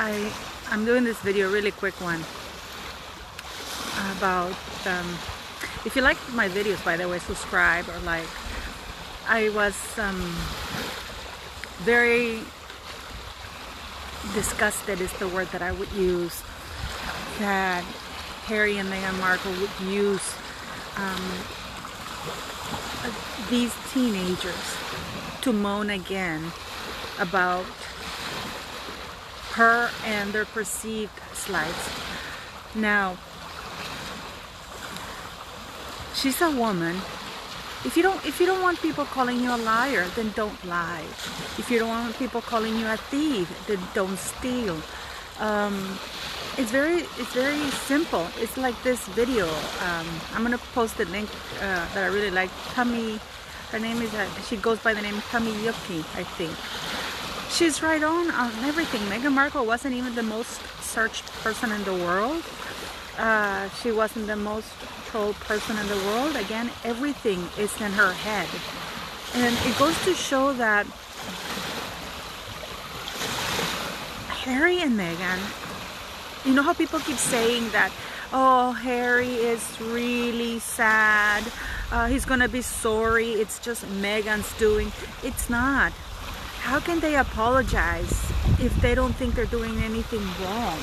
I'm doing this video, really quick one, about if you like my videos, by the way, subscribe or like. I was very disgusted is the word that I would use, that Harry and Meghan Markle would use these teenagers to moan again about her and their perceived slights. Now, she's a woman. If you don't want people calling you a liar, then don't lie. If you don't want people calling you a thief, then don't steal. It's very simple. It's like this video. I'm gonna post the link that I really like. Tummy, her name is she goes by the name Tummy Yuki, I think. She's right on everything. Meghan Markle wasn't even the most searched person in the world. She wasn't the most trolled person in the world. Again, everything is in her head. And it goes to show that Harry and Meghan, you know how people keep saying that, oh, Harry is really sad, he's gonna be sorry, it's just Meghan's doing. It's not. How can they apologize if they don't think they're doing anything wrong?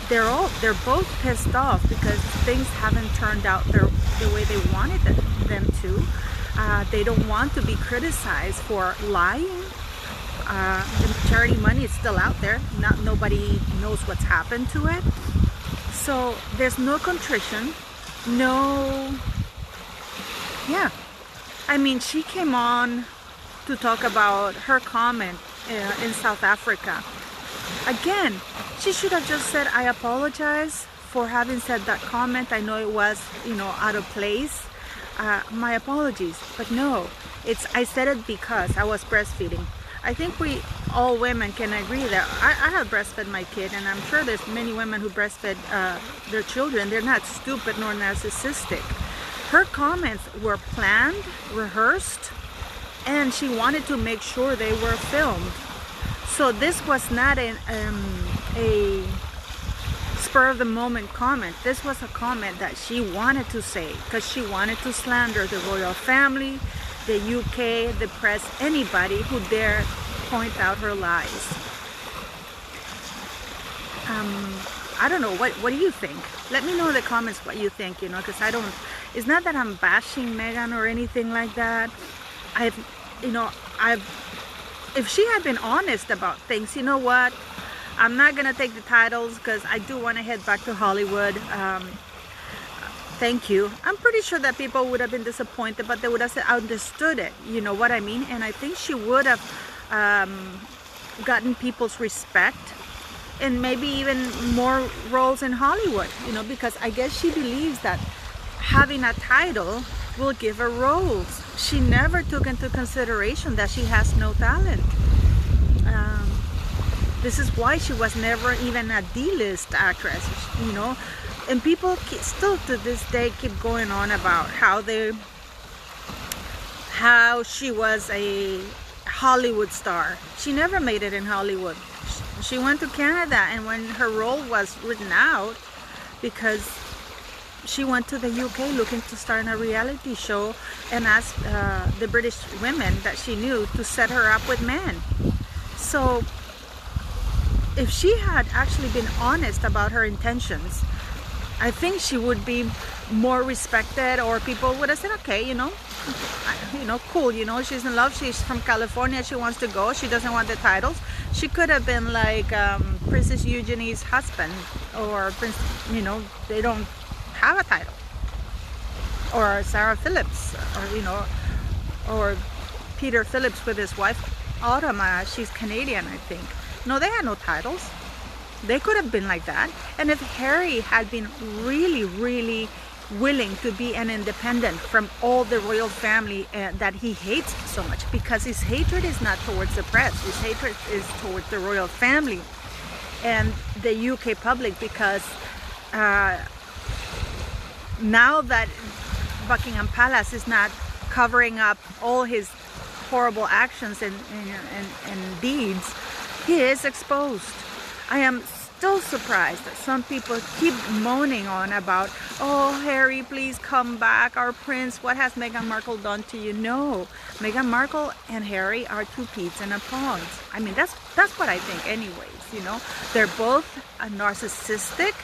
They're both pissed off because things haven't turned out the way they wanted them to. They don't want to be criticized for lying. The charity money is still out there. Nobody knows what's happened to it. So there's no contrition. I mean, she came on to talk about her comment in South Africa. Again, she should have just said, I apologize for having said that comment. I know it was, out of place. My apologies. But no, I said it because I was breastfeeding. I think all women can agree that I have breastfed my kid, and I'm sure there's many women who breastfed their children. They're not stupid nor narcissistic. Her comments were planned, rehearsed, and she wanted to make sure they were filmed. So this was not a spur-of-the-moment comment. This was a comment that she wanted to say because she wanted to slander the royal family, the UK, the press, anybody who dare point out her lies. I don't know, what do you think? Let me know in the comments what you think, because it's not that I'm bashing Meghan or anything like that. If she had been honest about things, you know what? I'm not gonna take the titles because I do want to head back to Hollywood. Thank you. I'm pretty sure that people would have been disappointed, but they would have understood it. You know what I mean? And I think she would have gotten people's respect and maybe even more roles in Hollywood. Because I guess she believes that having a title will give her roles. She never took into consideration that she has no talent. This is why she was never even a D-list actress, and people still to this day keep going on about how she was a Hollywood star. She never made it in Hollywood. She went to Canada, and when her role was written out, because she went to the UK looking to star in a reality show and asked the British women that she knew to set her up with men. So if she had actually been honest about her intentions, I think she would be more respected, or people would have said, okay, cool, she's in love, she's from California, she wants to go, she doesn't want the titles. She could have been like Princess Eugenie's husband, or they don't have a title, or Sarah Phillips, or Peter Phillips with his wife Autumn. She's Canadian, I think. No, they had no titles. They could have been like that. And if Harry had been really, really willing to be an independent from all the royal family that he hates so much, because his hatred is not towards the press, his hatred is towards the royal family and the UK public, because now that Buckingham Palace is not covering up all his horrible actions and deeds, He is exposed. I am still surprised that some people keep moaning on about, oh, Harry, please come back, our prince, what has Meghan Markle done to you? No, Meghan Markle and Harry are two peas in a pod. I mean, that's what I think anyways, you know. They're both narcissistic.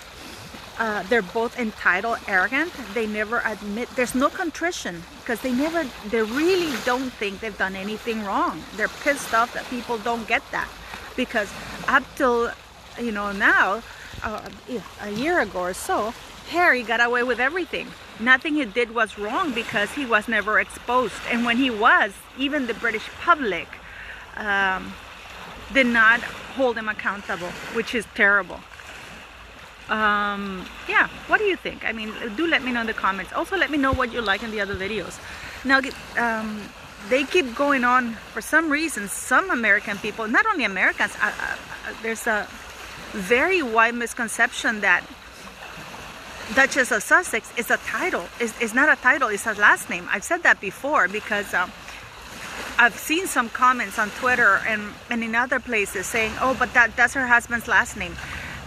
They're both entitled, arrogant. They never admit, there's no contrition, because they really don't think they've done anything wrong. They're pissed off that people don't get that, because up till, you know, now, a year ago or so, Harry got away with everything. Nothing he did was wrong because he was never exposed. And when he was, even the British public did not hold him accountable, which is terrible. Yeah, what do you think? I mean, do let me know in the comments. Also, let me know what you like in the other videos. Now, they keep going on for some reason. Some American people, not only Americans, there's a very wide misconception that Duchess of Sussex is a title. It's not a title, it's a last name. I've said that before because I've seen some comments on Twitter and in other places saying, oh, but that's her husband's last name.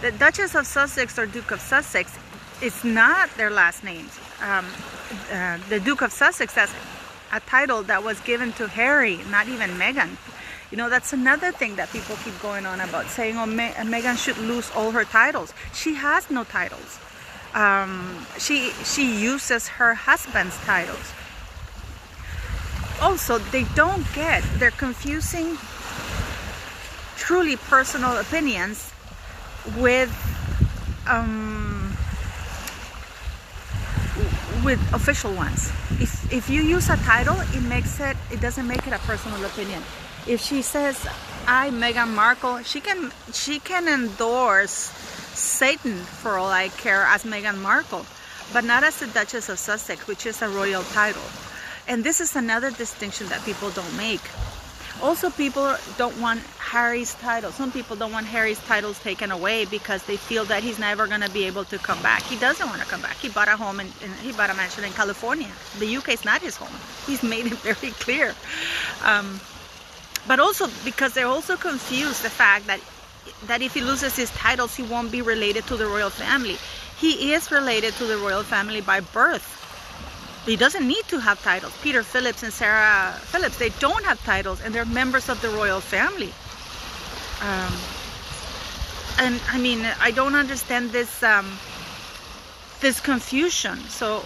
The Duchess of Sussex or Duke of Sussex is not their last names. The Duke of Sussex, that's a title that was given to Harry, not even Meghan. You know, that's another thing that people keep going on about, saying, oh, Meghan should lose all her titles. She has no titles. She uses her husband's titles. Also, they're confusing truly personal opinions with official ones. If you use a title, it doesn't make it a personal opinion. If she says, I, Meghan Markle, she can endorse Satan for all I care as Meghan Markle, but not as the Duchess of Sussex, which is a royal title. And this is another distinction that people don't make. Also, people don't want Harry's title. Some people don't want Harry's titles taken away because they feel that he's never going to be able to come back. He doesn't want to come back. He bought a home and he bought a mansion in California. The UK is not his home. He's made it very clear. But also because they're also confused the fact that if he loses his titles, he won't be related to the royal family. He is related to the royal family by birth. He doesn't need to have titles. Peter Phillips and Sarah Phillips, they don't have titles, and they're members of the royal family. And I mean, I don't understand this this confusion. So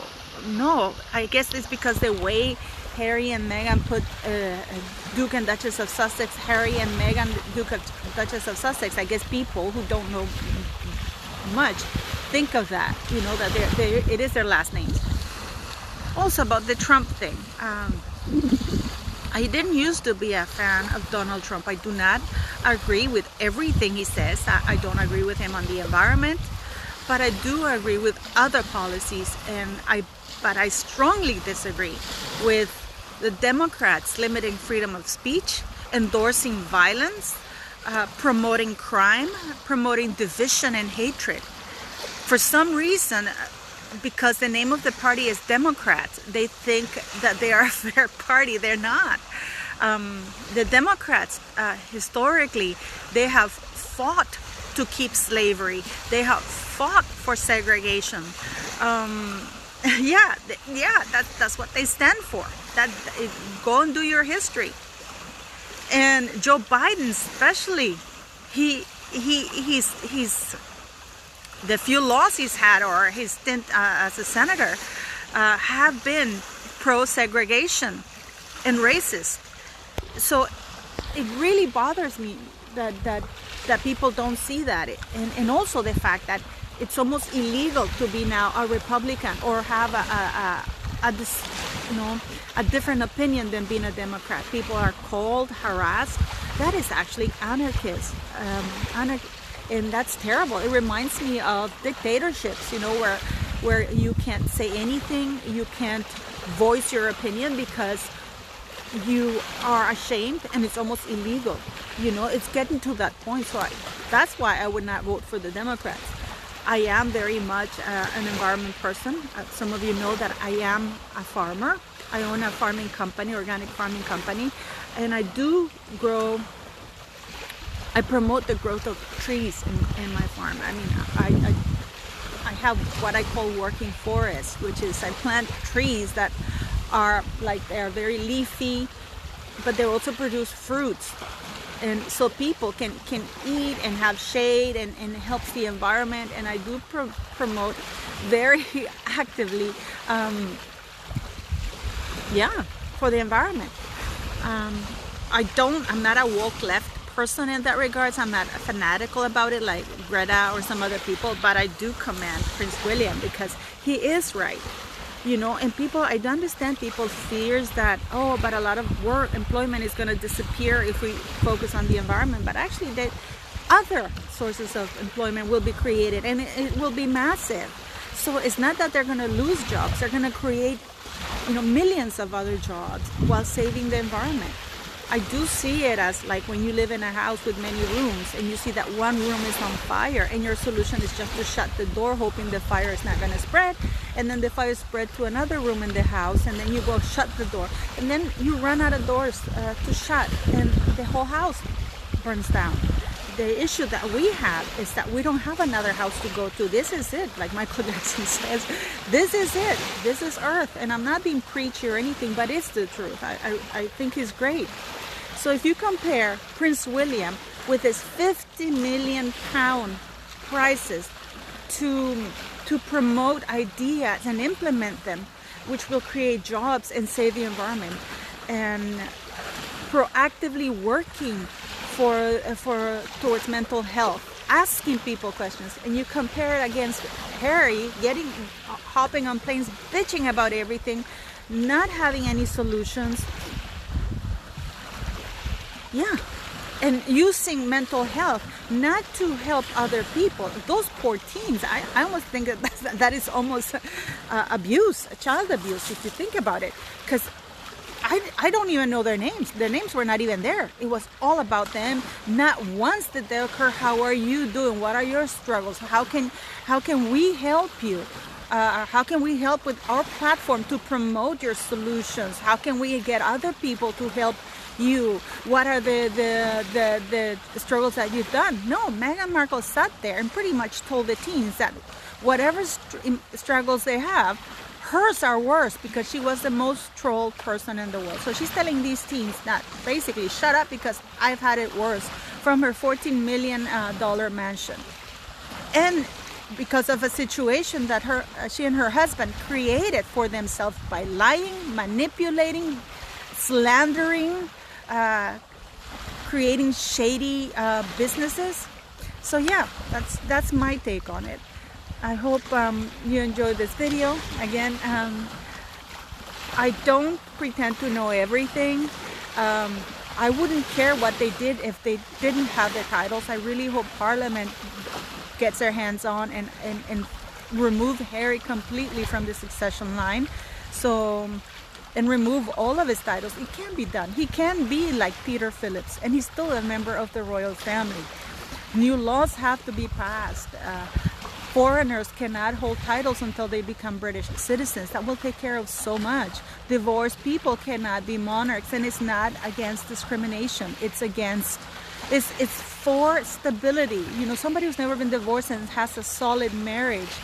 no, I guess it's because the way Harry and Meghan put Duke and Duchess of Sussex, Harry and Meghan, Duke and Duchess of Sussex, I guess people who don't know much think of that, you know, that it is their last names. Also about the Trump thing, I didn't used to be a fan of Donald Trump. I do not agree with everything he says. I don't agree with him on the environment, but I do agree with other policies, but I strongly disagree with the Democrats limiting freedom of speech, endorsing violence, promoting crime, promoting division and hatred. For some reason, because the name of the party is Democrats, they think that they are a fair party. They're not. The Democrats, historically, they have fought to keep slavery. They have fought for segregation. Yeah, that's what they stand for. Go and do your history. And Joe Biden, especially, he's the few laws he's had, or his stint as a senator, have been pro-segregation and racist. So it really bothers me that people don't see that, and also the fact that it's almost illegal to be now a Republican or have a different opinion than being a Democrat. People are called, harassed. That is actually anarchist. And that's terrible. It reminds me of dictatorships, you know, where you can't say anything, you can't voice your opinion because you are ashamed, and it's almost illegal. You know, it's getting to that point. So that's why I would not vote for the Democrats. I am very much an environment person. Some of you know that I am a farmer. I own a farming company, organic farming company, and I do grow I promote the growth of trees in my farm. I mean, I have what I call working forest, which is I plant trees that are like, they're very leafy, but they also produce fruits. And so people can eat and have shade, and helps the environment. And I do promote very actively, for the environment. I'm not a woke left person in that regards. I'm not fanatical about it like Greta or some other people, but I do commend Prince William because he is right. You know, and I don't understand people's fears that, oh, but a lot of employment is going to disappear if we focus on the environment. But actually, other sources of employment will be created, and it will be massive. So it's not that they're going to lose jobs. They're going to create, millions of other jobs while saving the environment. I do see it as like when you live in a house with many rooms and you see that one room is on fire, and your solution is just to shut the door, hoping the fire is not going to spread, and then the fire spread to another room in the house, and then you go shut the door, and then you run out of doors to shut, and the whole house burns down. The issue that we have is that we don't have another house to go to. This is it, like Michael Jackson says. This is it. This is Earth. And I'm not being preachy or anything, but it's the truth. I think he's great. So if you compare Prince William with his £50 million prizes to promote ideas and implement them, which will create jobs and save the environment, and proactively working towards mental health, asking people questions, and you compare it against Harry hopping on planes, bitching about everything, not having any solutions. Yeah, and using mental health not to help other people. Those poor teens, I almost think that is almost abuse, child abuse, if you think about it, because I don't even know their names. Their names were not even there. It was all about them. Not once did they occur, how are you doing? What are your struggles? How can we help you? How can we help with our platform to promote your solutions? How can we get other people to help you? What are the struggles that you've done? No, Meghan Markle sat there and pretty much told the teens that whatever struggles they have, hers are worse, because she was the most trolled person in the world. So she's telling these teens that basically shut up because I've had it worse, from her $14 million mansion. And because of a situation that she and her husband created for themselves by lying, manipulating, slandering, creating shady businesses. So yeah, that's my take on it. I hope you enjoyed this video. Again, I don't pretend to know everything. I wouldn't care what they did if they didn't have the titles. I really hope Parliament gets their hands on and remove Harry completely from the succession line. So, and remove all of his titles. It can be done. He can be like Peter Phillips, and he's still a member of the royal family. New laws have to be passed. Foreigners cannot hold titles until they become British citizens. That will take care of so much. Divorced people cannot be monarchs, and it's not against discrimination. It's for stability. Somebody who's never been divorced and has a solid marriage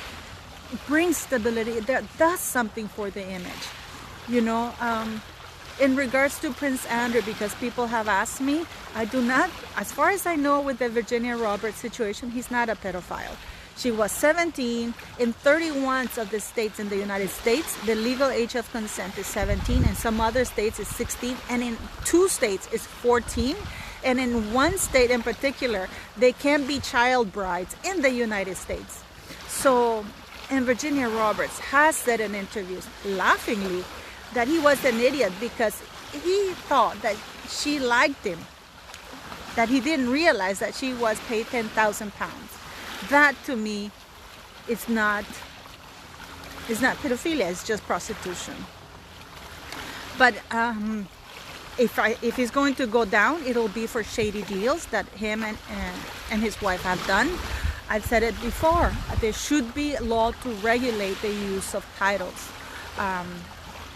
brings stability. That does something for the image. In regards to Prince Andrew, because people have asked me, I do not, as far as I know with the Virginia Roberts situation, he's not a pedophile. She was 17. In 31 of the states in the United States, the legal age of consent is 17. In some other states it's 16. And in 2 states it's 14. And in 1 state in particular, they can be child brides in the United States. So, and Virginia Roberts has said in interviews, laughingly, that he was an idiot because he thought that she liked him, that he didn't realize that she was paid £10,000. That to me is not pedophilia, it's just prostitution. But if he's going to go down, it'll be for shady deals that him and his wife have done. I've said it before, there should be a law to regulate the use of titles.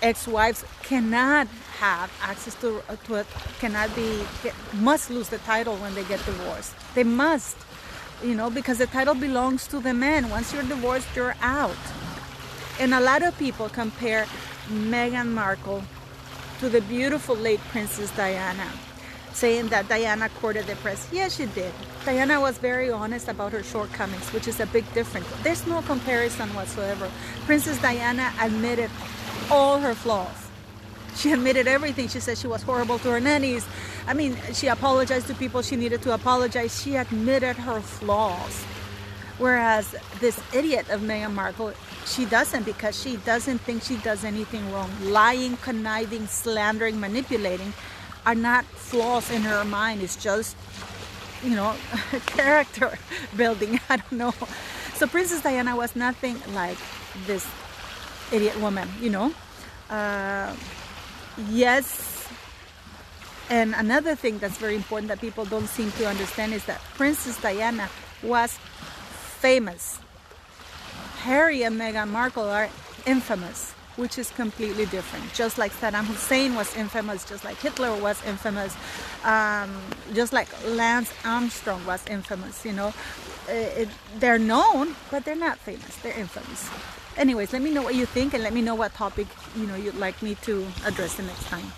ex-wives cannot have access to it, must lose the title when they get divorced. They must, because the title belongs to the man. Once you're divorced, you're out. And a lot of people compare Meghan Markle to the beautiful late Princess Diana, saying that Diana courted the press. Yes, she did. Diana was very honest about her shortcomings, which is a big difference. There's no comparison whatsoever. Princess Diana admitted all her flaws. She admitted everything. She said she was horrible to her nannies. I mean, she apologized to people she needed to apologize. She admitted her flaws. Whereas this idiot of Meghan Markle, she doesn't, because she doesn't think she does anything wrong. Lying, conniving, slandering, manipulating are not flaws in her mind. It's just, character building. I don't know. So Princess Diana was nothing like this idiot woman, Yes. And another thing that's very important that people don't seem to understand is that Princess Diana was famous. Harry and Meghan Markle are infamous, which is completely different. Just like Saddam Hussein was infamous, just like Hitler was infamous, just like Lance Armstrong was infamous, they're known, but they're not famous. They're infamous. Anyways, let me know what you think, and let me know what topic, you'd like me to address the next time.